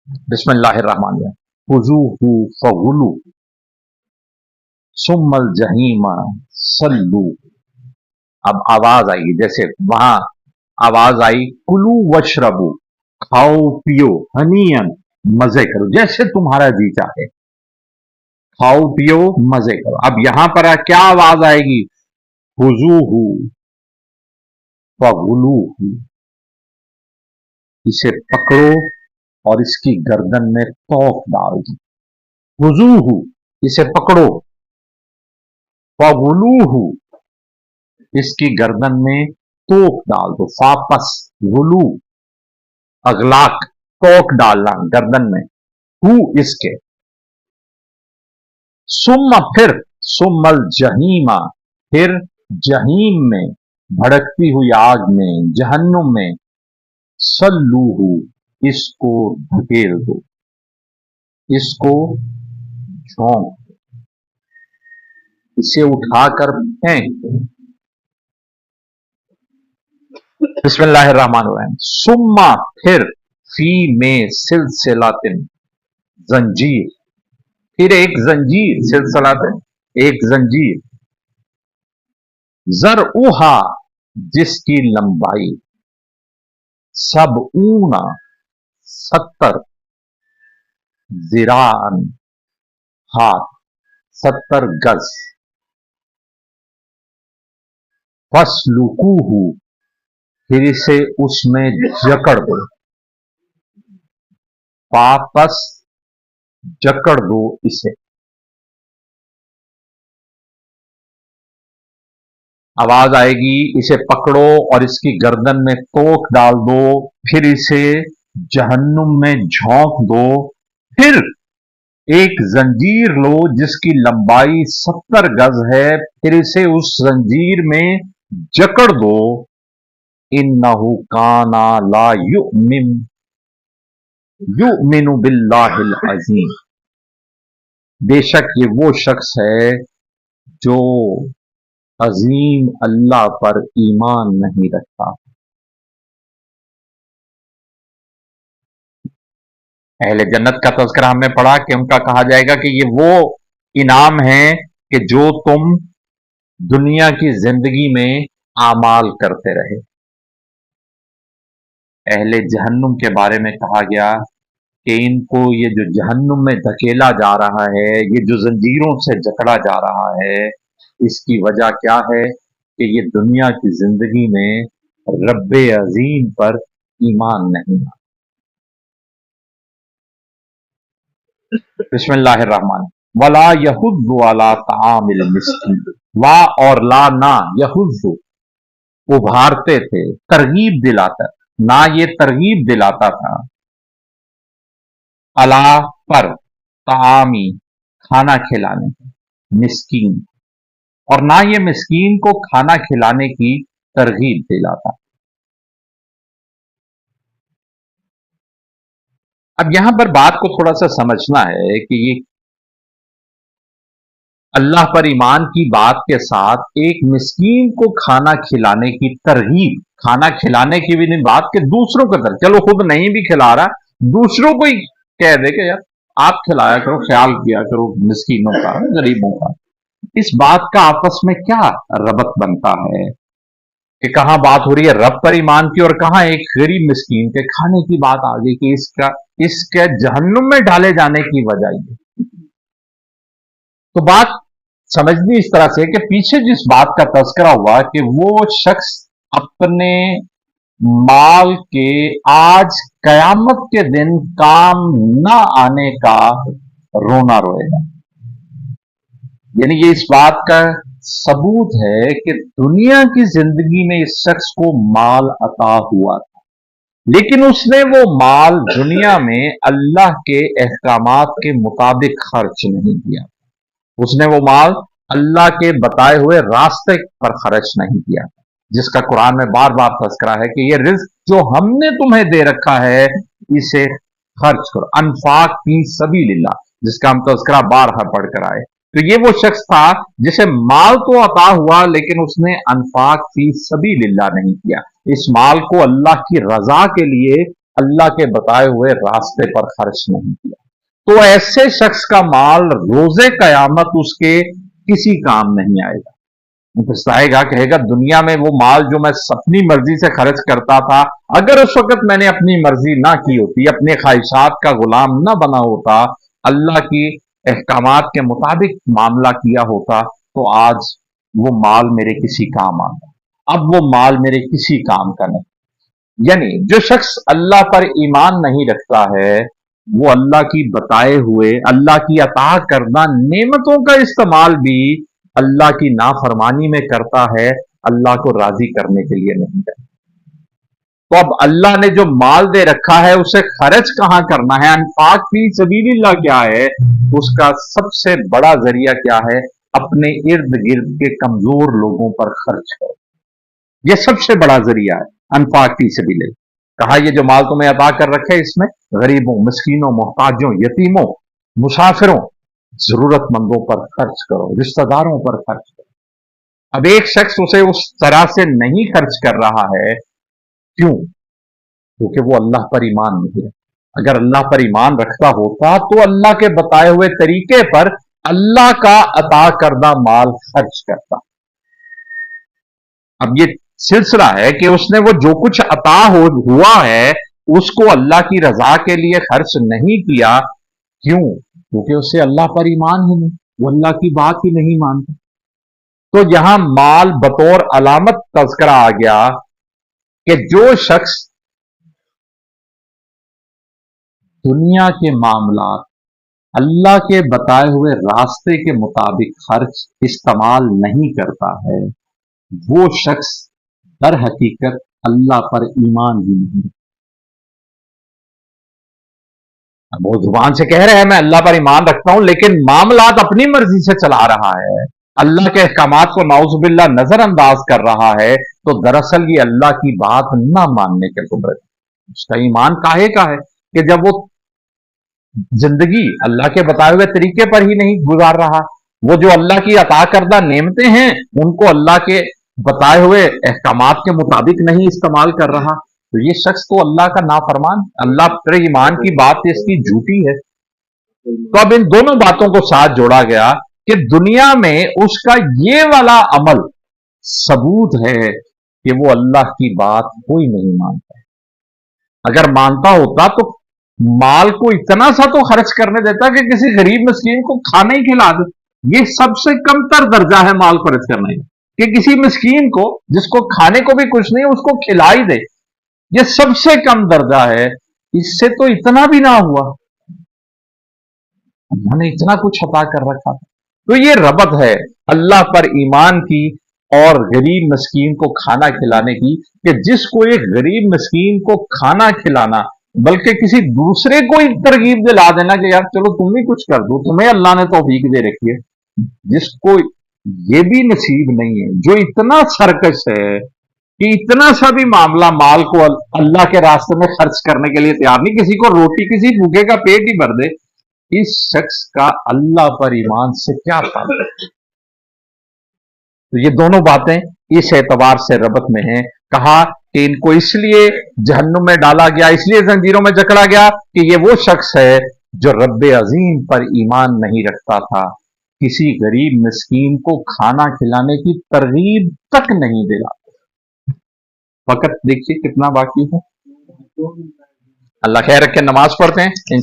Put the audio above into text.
बिस्मिल्लाहिर्रहमानिर्रहीम। खुजूहु फगुलू सुम्मल जहीमा सल्लू। अब आवाज आएगी, जैसे वहां आवाज आई कुलू वशरबू, खाओ पियो, हनीयन, मजे करो, जैसे तुम्हारा जी चाहे खाओ पियो मजे करो। अब यहां पर क्या आवाज आएगी? हुजूहू फगुलूहू, इसे पकड़ो और इसकी गर्दन में तोक डाल दो। हुजूहू, इसे पकड़ो, फगुलूहू, इसकी गर्दन में तोक डाल दो। फापस गुलू, अगलाक, तोक डालना गर्दन में, हु इसके। सुम्मा, फिर, सुम्मल जहीमा, फिर जहीम में, भड़कती हुई आग में, जहन्नुम में, सल्लूहू, इसको धकेल दो, इसको झोंक दो, इसे उठाकर फेंक दो। बिस्मिल्लाहिर्रहमानिर्रहीम। सुम्मा, फिर, फी में सिलसिलातिन, जंजीर, फिर एक जंजीर, सिलसिलातिन, एक जंजीर, ज़रउहा, जिसकी लंबाई, सब ऊना, 70, जिरान, हाथ, 70 गज, फस्लुकूहू, फिर इसे उसमें जकड़ दो, वापस जकड़ दो इसे। आवाज आएगी, इसे पकड़ो और इसकी गर्दन में तोक डाल दो, फिर इसे जहन्नुम में झोंक दो, फिर एक जंजीर लो जिसकी लंबाई 70 गज है, फिर इसे उस जंजीर में जकड़ दो। इन्नहु काना ला युमिनु बिल्लाहिल अजीम, बेशक ये वो शख्स है जो अजीम अल्लाह पर ईमान नहीं रखता। अहले जन्नत का तज़किरा हमने पढ़ा कि उनका कहा जाएगा कि ये वो इनाम है कि जो तुम दुनिया की जिंदगी में आमाल करते रहे। अहले जहन्नुम के बारे में कहा गया कि इनको ये जो जहन्नुम में धकेला जा रहा है, ये जो जंजीरों से जकड़ा जा रहा है, इसकी वजह क्या है कि ये दुनिया की जिंदगी में रब्बे अजीम पर ईमान नहीं आ। बिस्मिल्लाहिर्रहमान। वला यहुद्दु अला तामिल मिस्कीन, वा और ला ना, यहुद्दु उभारते थे, तरगीब दिलाता, ना ये तरगीब दिलाता था, अला पर, तामी खाना खिलाने, मिस्कीन, और ना ये मिस्कीन को खाना खिलाने की तरगीब दिलाता। अब यहां पर बात को थोड़ा सा समझना है कि ये अल्लाह पर ईमान की बात के साथ एक मिस्कीन को खाना खिलाने की तरगीब, खाना खिलाने की भी नहीं बात कि दूसरों को तरह, चलो खुद नहीं भी खिला रहा, दूसरों को ही कह दे कि यार आप खिलाया करो, ख्याल किया करो मिस्कीनों का, गरीबों का। इस बात का आपस में क्या रबत बनता है कि कहां बात हो रही है रब पर ईमान की और कहां एक गरीब मिस्कीन के खाने की बात आ गई कि इसके जहन्नुम में डाले जाने की वजह ये। तो बात समझनी इस तरह से कि पीछे जिस बात का तज़किरा हुआ कि वो शख्स अपने माल के आज कयामत के दिन काम न आने का रोना रोएगा, यानी ये इस बात का सबूत है कि दुनिया की जिंदगी में इस शख्स को माल अता हुआ था, लेकिन उसने वो माल दुनिया में अल्लाह के अहकामात के मुताबिक खर्च नहीं किया, उसने वो माल अल्लाह के बताए हुए रास्ते पर खर्च नहीं किया, जिसका कुरान में बार बार तज़किरा है कि ये रिज़्क जो हमने तुम्हें दे रखा है इसे खर्च करो, अनफाक फी सबीलिल्लाह, जिसका हम तज़किरा बारहा पढ़कर आए। तो ये वो शख्स था जिसे माल तो अता हुआ लेकिन उसने अनफाक फी सबीलिल्लाह नहीं किया, इस माल को अल्लाह की रजा के लिए अल्लाह के बताए हुए रास्ते पर खर्च नहीं किया, तो ऐसे शख्स का माल रोजे कयामत उसके किसी काम नहीं आएगा। पछताएगा, कहेगा दुनिया में वो माल जो मैं अपनी मर्जी से खर्च करता था, अगर उस वक्त मैंने अपनी मर्जी ना की होती, अपने ख्वाहिशात का गुलाम ना बना होता, अल्लाह की अहकामात के मुताबिक मामला किया होता, तो आज वो माल मेरे किसी काम आता। अब वो माल मेरे किसी काम का नहीं। यानी जो शख्स अल्लाह पर ईमान नहीं रखता है, वो अल्लाह की बताए हुए, अल्लाह की अता करदा नेमतों का इस्तेमाल भी अल्लाह की नाफरमानी में करता है, अल्लाह को राजी करने के लिए नहीं करता। तो अब अल्लाह ने जो माल दे रखा है उसे खर्च कहां करना है, अनफाक फी सबीलिल्लाह क्या है, उसका सबसे बड़ा जरिया क्या है, अपने इर्द गिर्द के कमजोर लोगों पर खर्च करो। यह सबसे बड़ा जरिया है अनफाक फी सबीलिल्लाह। कहा यह जो माल तुम्हें अता कर रखे इसमें गरीबों, मिस्कीनों, मोहताजों, यतीमों, मुसाफिरों, जरूरतमंदों पर खर्च करो, रिश्तेदारों पर खर्च करो। अब एक शख्स उसे उस तरह से नहीं खर्च कर रहा है, क्यों? क्योंकि वो अल्लाह पर ईमान नहीं है। अगर अल्लाह पर ईमान रखता होता तो अल्लाह के बताए हुए तरीके पर अल्लाह का अता करदा माल खर्च करता। अब ये सिलसिला है कि उसने वो जो कुछ अता हुआ है उसको अल्लाह की रजा के लिए खर्च नहीं किया। क्यों? क्योंकि उससे अल्लाह पर ईमान ही नहीं, वो अल्लाह की बात ही नहीं मानता। तो यहां माल बतौर अलामत तज़किरा आ गया कि जो शख्स दुनिया के मामला अल्लाह के बताए हुए रास्ते के मुताबिक खर्च इस्तेमाल नहीं करता है, वो शख्स दर हकीकत अल्लाह पर ईमान ही नहीं। वो जुबान से कह रहे हैं मैं अल्लाह पर ईमान रखता हूं, लेकिन मामलात अपनी मर्जी से चला रहा है, अल्लाह के अहकामात को नाउजुबिल्लाह नजरअंदाज कर रहा है, तो दरअसल ये अल्लाह की बात ना मानने के कुदरत। उसका ईमान काहे का है कि जब वो जिंदगी अल्लाह के बताए हुए तरीके पर ही नहीं गुजार रहा, वो जो अल्लाह की अता करदा नेमतें हैं उनको अल्लाह के बताए हुए अहकामात के मुताबिक नहीं इस्तेमाल कर रहा, तो ये शख्स तो अल्लाह का नाफरमान, अल्लाह पर ईमान की बात इसकी झूठी है। तो अब इन दोनों बातों को साथ जोड़ा गया कि दुनिया में उसका ये वाला अमल सबूत है कि वो अल्लाह की बात कोई नहीं मानता। अगर मानता होता तो माल को इतना सा तो खर्च करने देता कि किसी गरीब मिस्कीन को खाना ही खिला दे। ये सबसे कमतर दर्जा है माल खर्च करने का, कि किसी मिस्कीन को जिसको खाने को भी कुछ नहीं उसको खिला ही दे, ये सबसे कम दर्जा है। इससे तो इतना भी ना हुआ, उन्होंने इतना कुछ अता कर रखा था। तो ये रबत है अल्लाह पर ईमान की और गरीब मिस्कीन को खाना खिलाने की, कि जिसको एक गरीब मिस्कीन को खाना खिलाना, बल्कि किसी दूसरे को ही तरगीब दिला देना कि यार चलो तुम ही कुछ कर दो, तुम्हें अल्लाह ने तौफीक दे रखी है, जिसको ये भी नसीब नहीं है, जो इतना सरकश है कि इतना सा भी मामला माल को अल्लाह के रास्ते में खर्च करने के लिए तैयार नहीं, किसी को रोटी, किसी भूखे का पेट ही भर दे, इस शख्स का अल्लाह पर ईमान से क्या ताल्लुक? तो ये दोनों बातें इस एतबार से रबत में हैं। कहा कि इनको इसलिए जहन्नुम में डाला गया, इसलिए जंजीरों में जकड़ा गया कि ये वो शख्स है जो रब्बे अजीम पर ईमान नहीं रखता था, किसी गरीब मिस्कीन को खाना खिलाने की तरगीब तक नहीं दिलाता। वक्त देखिए कितना बाकी है। अल्लाह खैर रखे, नमाज पढ़ते हैं।